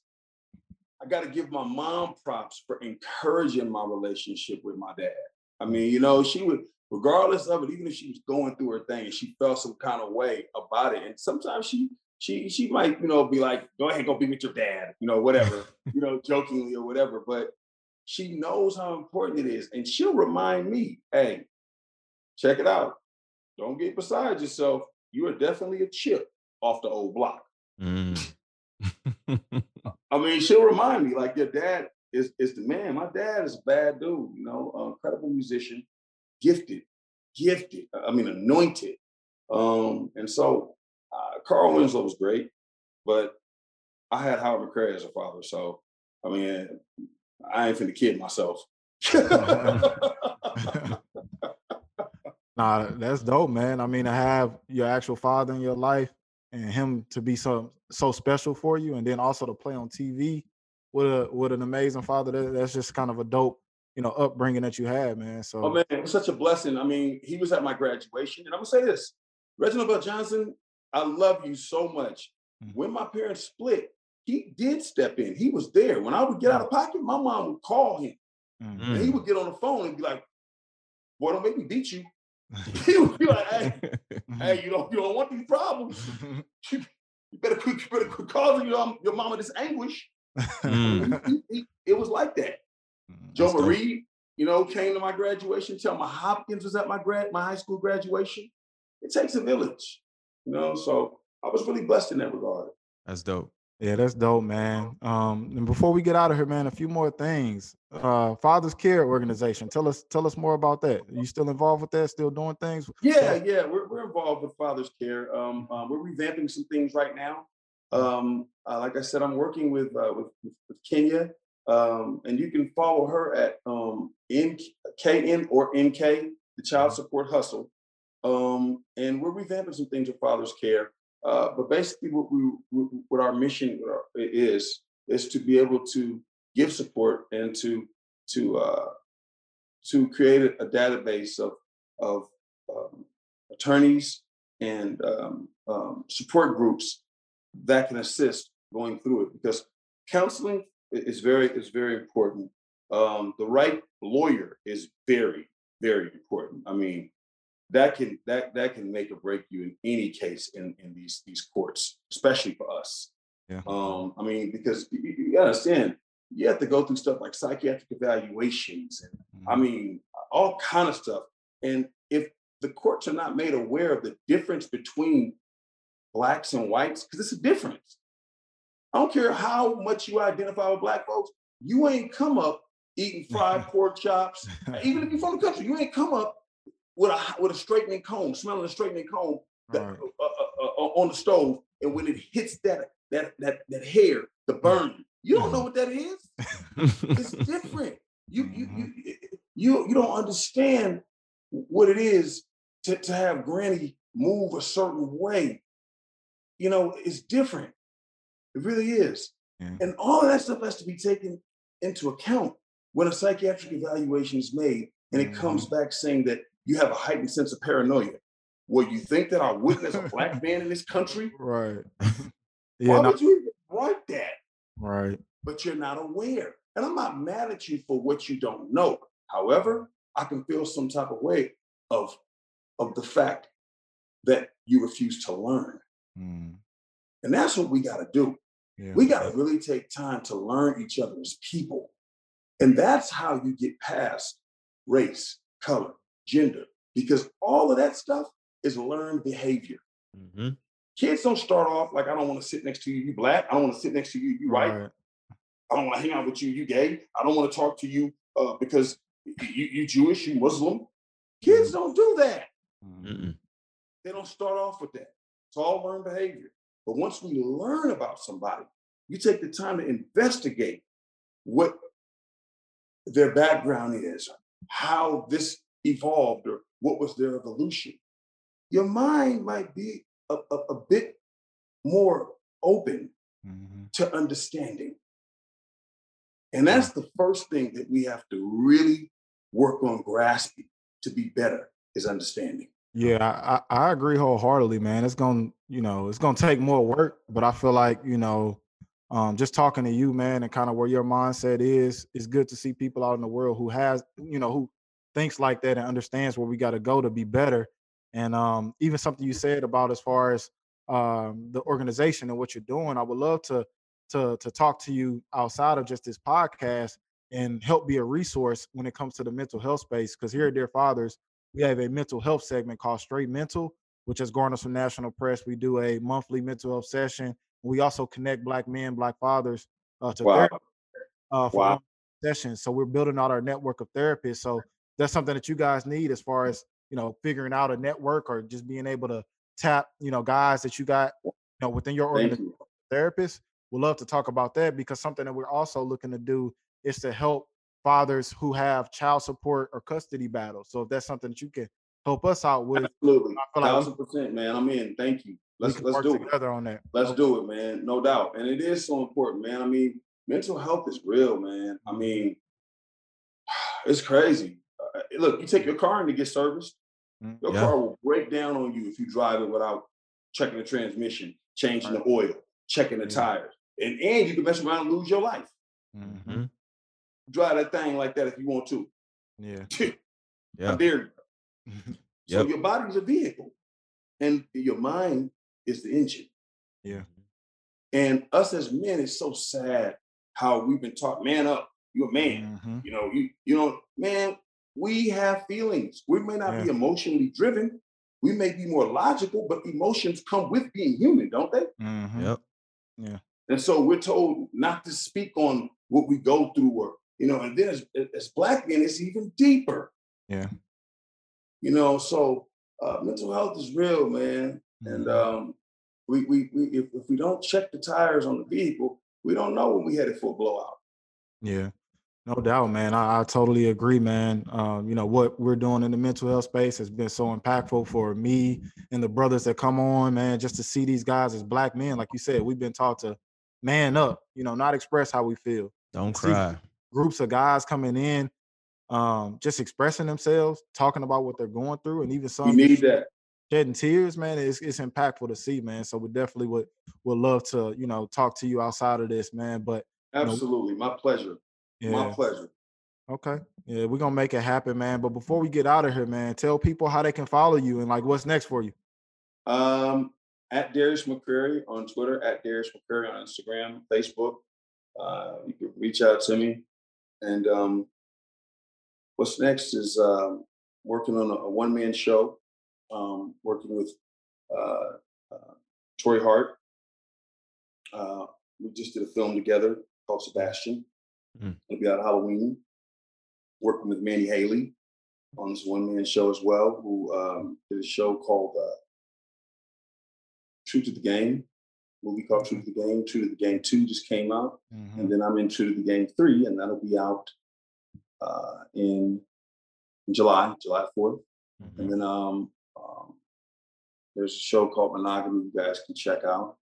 I got to give my mom props for encouraging my relationship with my dad. I mean, she would, regardless of it, even if she was going through her thing and she felt some kind of way about it, and sometimes she might, be like, "Go ahead, go be with your dad," whatever, jokingly or whatever. But she knows how important it is, and she'll remind me, "Hey, check it out. Don't get beside yourself. You are definitely a chip off the old block." Mm. I mean, she'll remind me, like, your dad is the man. My dad is a bad dude, incredible musician, gifted, anointed. And so Carl Winslow was great, but I had Howard McCrary as a father. So, I mean, I ain't finna kid myself. Nah, that's dope, man. I mean, to have your actual father in your life and him to be so special for you, and then also to play on TV with an amazing father. That's just kind of a dope, upbringing that you had, man. Oh So man, it was such a blessing. I mean, he was at my graduation, and I'm gonna say this: Reginald Bell Johnson, I love you so much. When my parents split, he did step in. He was there. When I would get out of pocket, my mom would call him, and he would get on the phone and be like, "Boy, don't make me beat you." He would be like, "Hey, you don't want these problems." You better quit causing your mama this anguish. It was like that. Joe Marie, came to my graduation. Thelma Hopkins was at my high school graduation. It takes a village, So I was really blessed in that regard. That's dope. Yeah, that's dope, man. And before we get out of here, man, a few more things. Father's Care Organization. Tell us more about that. Are you still involved with that? Still doing things? Yeah. We're involved with Father's Care. We're revamping some things right now. Like I said, I'm working with Kenya, and you can follow her at NKN or NK, the Child Support Hustle. And we're revamping some things with Father's Care. But basically, what our mission is to be able to give support and to create a database of attorneys and support groups that can assist going through it, because counseling is very important. The right lawyer is very, very important. I mean, that can make or break you in any case in these courts, especially for us. Yeah. I mean, because you understand, you have to go through stuff like psychiatric evaluations and I mean, all kind of stuff. And if the courts are not made aware of the difference between blacks and whites, because it's a difference. I don't care how much you identify with black folks, you ain't come up eating fried pork chops. Even if you're from the country, you ain't come up with a straightening comb, smelling a straightening comb on the stove, and when it hits that hair, the burn, you don't know what that is. It's different. You don't understand what it is to have Granny move a certain way. It's different. It really is. Yeah. And all of that stuff has to be taken into account when a psychiatric evaluation is made and it comes back saying that you have a heightened sense of paranoia. Well, you think that I wouldn't as a black man in this country? Right. Why would you even write that? Right. But you're not aware. And I'm not mad at you for what you don't know. However, I can feel some type of way of the fact that you refuse to learn. And that's what we got to do. Yeah. We got to really take time to learn each other as people. And that's how you get past race, color, gender, because all of that stuff is learned behavior. Kids don't start off like, I don't want to sit next to you, you black. I don't want to sit next to you, you white. I don't want to hang out with you, you gay. I don't want to talk to you because you Jewish, you Muslim. Kids don't do that. They don't start off with that. It's all learned behavior. But once we learn about somebody, you take the time to investigate what their background is, how this evolved, or what was their evolution. Your mind might be a bit more open to understanding. And that's the first thing that we have to really work on grasping to be better, is understanding. Yeah, I agree wholeheartedly, man. It's gonna take more work, but I feel like, just talking to you, man, and kind of where your mindset is, it's good to see people out in the world who has, who thinks like that and understands where we got to go to be better. And even something you said about as far as the organization and what you're doing, I would love to talk to you outside of just this podcast and help be a resource when it comes to the mental health space. Because here at Dear Fathers, we have a mental health segment called Straight Mental, which has garnered some national press. We do a monthly mental health session. We also connect Black men, Black fathers to therapy for one session. So we're building out our network of therapists. So that's something that you guys need as far as, figuring out a network or just being able to tap, guys that you got, within your organization, therapists. We'd love to talk about that, because something that we're also looking to do is to help fathers who have child support or custody battles. So if that's something that you can help us out with, absolutely, 1,000%, man. I'm in. Thank you. Let's do it together on that. Let's do it, man. No doubt. And it is so important, man. I mean, mental health is real, man. I mean, it's crazy. Look, you take your car in to get serviced. Your car will break down on you if you drive it without checking the transmission, changing the oil, checking the tires, and you can mess around and lose your life. Drive that thing like that if you want to. I dare you. So your body's a vehicle, and your mind is the engine. And us as men, it's so sad how we've been taught, man up, you're a man. Mhm. You know, you know, man, we have feelings. We may not be emotionally driven. We may be more logical, but emotions come with being human, don't they? Mhm. Yep. Yeah. And so we're told not to speak on what we go through, or, you know, and then as Black men, it's even deeper. Yeah. You know, so mental health is real, man. And if we don't check the tires on the vehicle, we don't know when we headed for a blowout. Yeah. No doubt, man. I totally agree, man. You know, what we're doing in the mental health space has been so impactful for me and the brothers that come on, man, just to see these guys as Black men. Like you said, we've been taught to man up, you know, not express how we feel. Don't See cry. groups of guys coming in, just expressing themselves, talking about what they're going through, and even We some need just that. shedding tears, man. It's impactful to see, man. So we definitely would love to, you know, talk to you outside of this, man. But you know, Absolutely. My pleasure. My yeah. pleasure. Okay. Yeah, we're gonna make it happen, man. But before we get out of here, man, tell people how they can follow you and like what's next for you. At Darius McCrary on Twitter, at Darius McCrary on Instagram, Facebook. You can reach out to me. And what's next is working on a one-man show, working with Troy Hart. We just did a film together called Sebastian. It'll be out of Halloween. Working with Manny Haley on this one-man show as well, who did a show called True to the Game, movie called True to the Game. True to the Game 2 just came out. And then I'm in True to the Game 3, and that'll be out in July 4th. And then there's a show called Monogamy you guys can check out.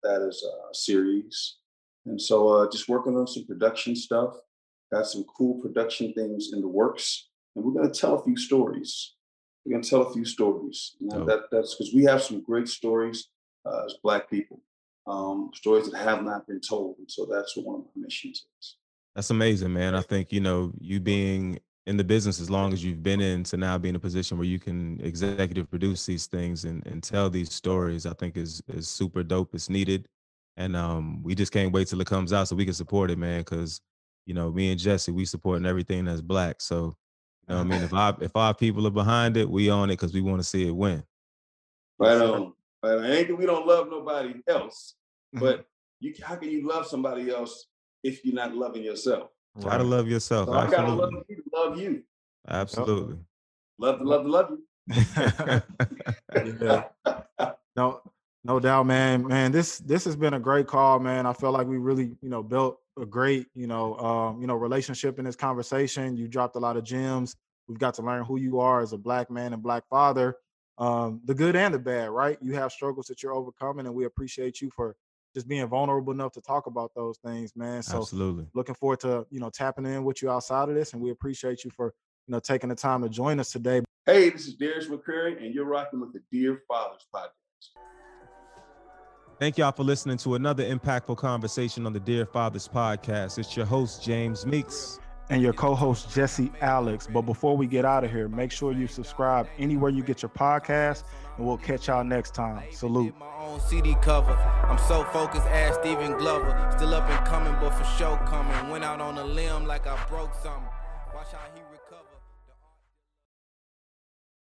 That is a series. And so just working on some production stuff. Got some cool production things in the works. And we're going to tell a few stories. We're going to tell a few stories. You know, that's because we have some great stories as Black people. Stories that have not been told. And so that's what one of my missions is. That's amazing, man. I think, you know, you being in the business as long as you've been in to now be in a position where you can executive produce these things and tell these stories, I think is super dope. It's needed. And we just can't wait till it comes out so we can support it, man. Cause, you know, me and Jesse, we supporting everything that's Black. So, you know what I mean? If our people are behind it, we own it because we want to see it win. Right on. Right on. Ain't that we don't love nobody else, but how can you love somebody else if you're not loving yourself? Try to love yourself. So I gotta love you to love you. Absolutely. Love to love you. Yeah. No doubt, man. Man, this has been a great call, man. I feel like we really, you know, built a great, relationship in this conversation. You dropped a lot of gems. We've got to learn who you are as a Black man and Black father, the good and the bad, right? You have struggles that you're overcoming, and we appreciate you for just being vulnerable enough to talk about those things, man. So Absolutely. looking forward to, you know, tapping in with you outside of this, and we appreciate you for, you know, taking the time to join us today. Hey, this is Darius McCrary, and you're rocking with the Dear Fathers podcast. Thank y'all for listening to another impactful conversation on the Dear Fathers podcast. It's your host, James Meeks. And your co-host, Jesse Alex. But before we get out of here, make sure you subscribe anywhere you get your podcast, and we'll catch y'all next time. Salute. My own CD cover. I'm so focused, ass Steven Glover. Still up and coming, but for sure coming. Went out on a limb like I broke something. Watch how he recover.